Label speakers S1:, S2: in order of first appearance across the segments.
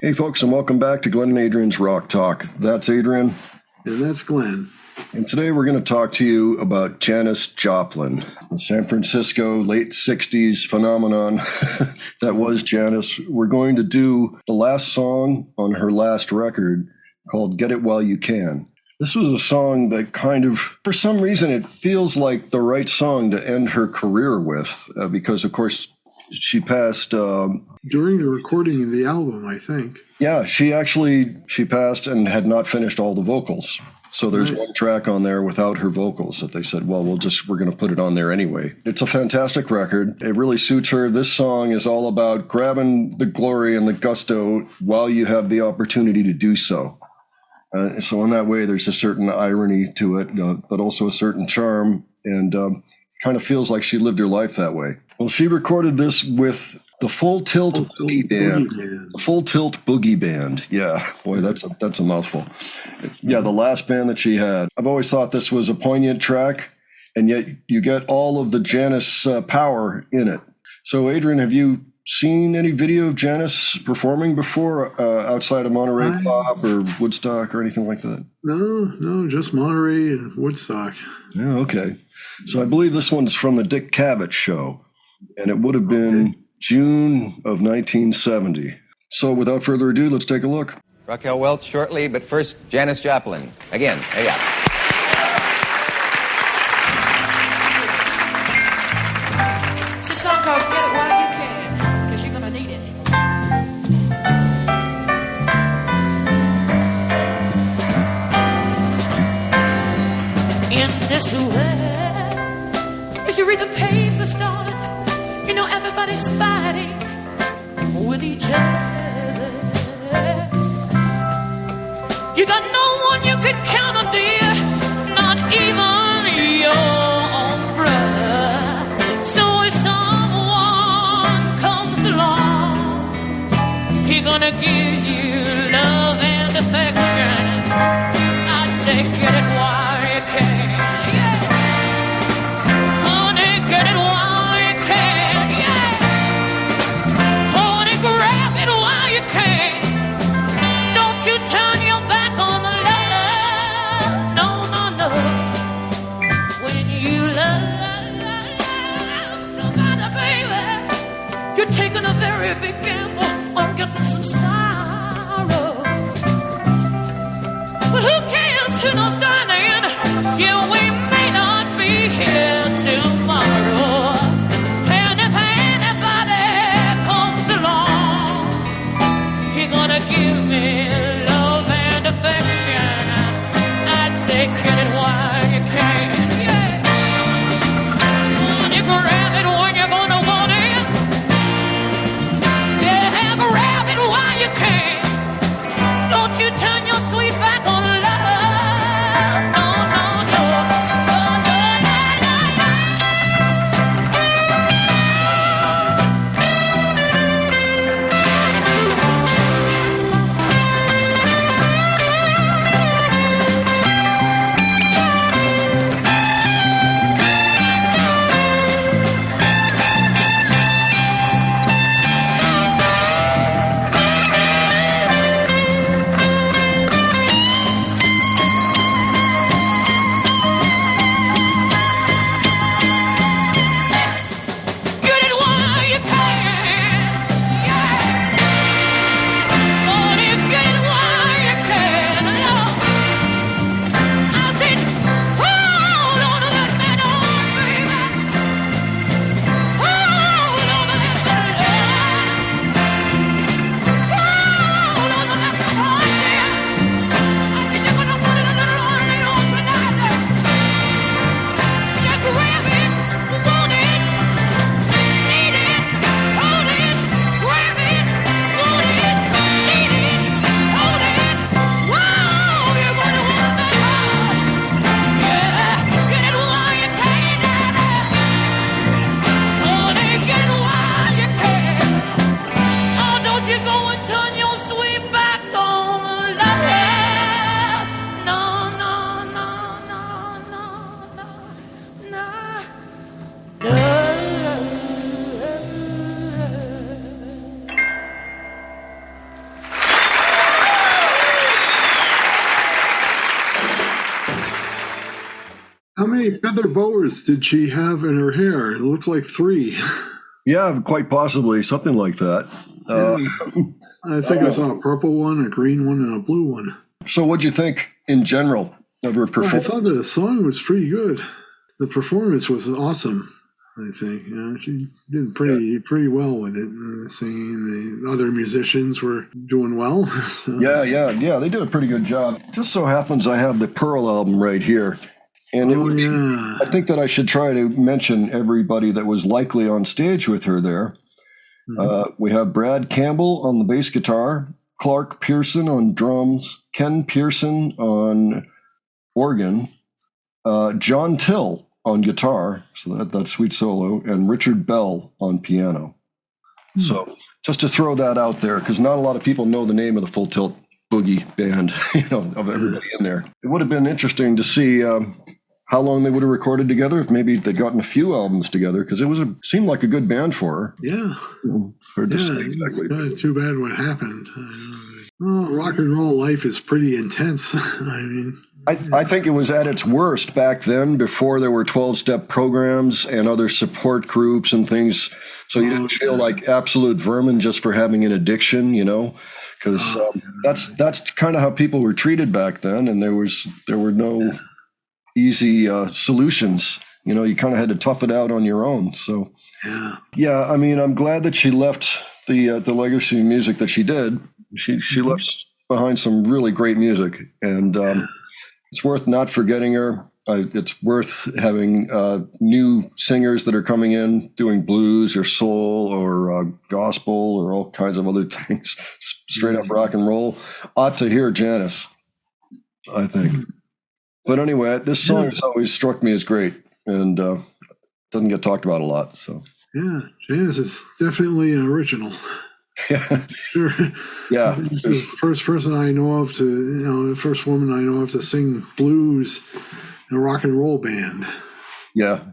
S1: Hey folks, and welcome back to Glenn and Adrian's Rock Talk. That's Adrian.
S2: And that's Glenn.
S1: And today we're going to talk to you about Janis Joplin, a San Francisco late 60s phenomenon that was Janis. We're going to do the last song on her last record called Get It While You Can. This was a song that kind of, for some reason, it feels like the right song to end her career with because, of course, she passed...
S2: during the recording of the album, I think.
S1: Yeah, she passed and had not finished all the vocals. So there's one track on there without her vocals that they said, well, we're going to put it on there anyway. It's a fantastic record. It really suits her. This song is all about grabbing the glory and the gusto while you have the opportunity to do so. So in that way, there's a certain irony to it, but also a certain charm, and kind of feels like she lived her life that way. Well, she recorded this with the Full Tilt Boogie Band. The Full Tilt Boogie Band. Yeah, boy, that's a mouthful. Yeah, the last band that she had. I've always thought this was a poignant track, and yet you get all of the Janis power in it. So, Adrian, have you seen any video of Janis performing before outside of Monterey Pop or Woodstock or anything like that?
S2: No, just Monterey and Woodstock.
S1: Yeah, okay. So I believe this one's from the Dick Cavett show, and it would have been June of 1970. So without further ado, let's take a look.
S3: Raquel Welch shortly, but first, Janis Joplin. Again, hey up.
S4: It's a song called Get It While You Can, because you're going to need it. In this way, if you read the papers, darling, you know everybody's fighting with each other. You got no one you can count on, dear, not even your own brother. So if someone comes along, he's gonna give you love and affection. I'd say get it while you can. Yeah. Honey, get it while you can. Yeah. Honey, grab it while you can. Don't you turn your back on the love. No. When you love somebody, baby, you're taking a very big gamble on getting some sorrow. But who cares? Who knows, darling? Yeah, we may not be here tomorrow. And if anybody comes along, he's gonna give me love and affection. I'd say get it while you can. Yeah. When you grab it when you're gonna want it. Yeah, grab it while you can. Don't you turn your sweet back on love.
S2: feather boas did she have in her hair? It looked like 3.
S1: Yeah, quite possibly something like that.
S2: I think I saw a purple one, a green one, and a blue one.
S1: So what'd you think in general of her
S2: I
S1: performance?
S2: thought the song was pretty good. The performance was awesome. I think she did pretty well with it. Singing, the other musicians were doing well. So.
S1: Yeah. They did a pretty good job. Just so happens I have the Pearl album right here. And I think that I should try to mention everybody that was likely on stage with her there. We have Brad Campbell on the bass guitar, Clark Pearson on drums, Ken Pearson on organ, John Till on guitar, so that's sweet solo, and Richard Bell on piano. So just to throw that out there, because not a lot of people know the name of the Full Tilt Boogie band, of everybody in there. It would have been interesting to see how long they would have recorded together, if maybe they'd gotten a few albums together, because seemed like a good band for her.
S2: Yeah.
S1: Hard to say exactly.
S2: Too bad what happened. Well, rock and roll life is pretty intense. I mean,
S1: I think it was at its worst back then, before there were 12-step programs and other support groups and things. So you didn't feel like absolute vermin just for having an addiction, because that's kind of how people were treated back then, and there were no easy solutions. You kind of had to tough it out on your own. So yeah. I mean, I'm glad that she left the legacy of music that she did. She left behind some really great music, and it's worth not forgetting her. It's worth having new singers that are coming in doing blues or soul or gospel or all kinds of other things, straight up rock and roll. Ought to hear Janis, I think. But anyway, this song has always struck me as great, and doesn't get talked about a lot. So
S2: yeah, Janis is definitely an original.
S1: Yeah,
S2: Sure.
S1: Yeah.
S2: The first person I know of the first woman I know of to sing blues in a rock and roll band.
S1: Yeah,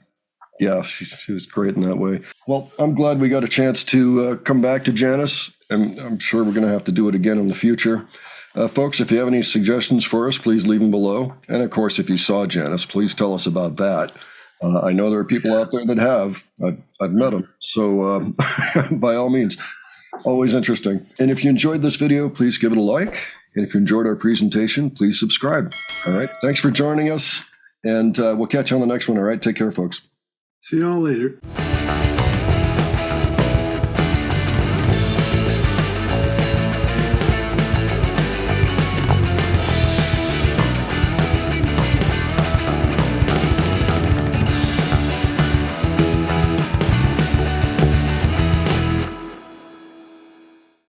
S1: she was great in that way. Well, I'm glad we got a chance to come back to Janis, and I'm sure we're going to have to do it again in the future. Folks, if you have any suggestions for us, please leave them below. And of course, if you saw Janis, please tell us about that. I know there are people out there that have. I've met them. So by all means, always interesting. And if you enjoyed this video, please give it a like. And if you enjoyed our presentation, please subscribe. All right. Thanks for joining us. And we'll catch you on the next one. All right. Take care, folks.
S2: See y'all later.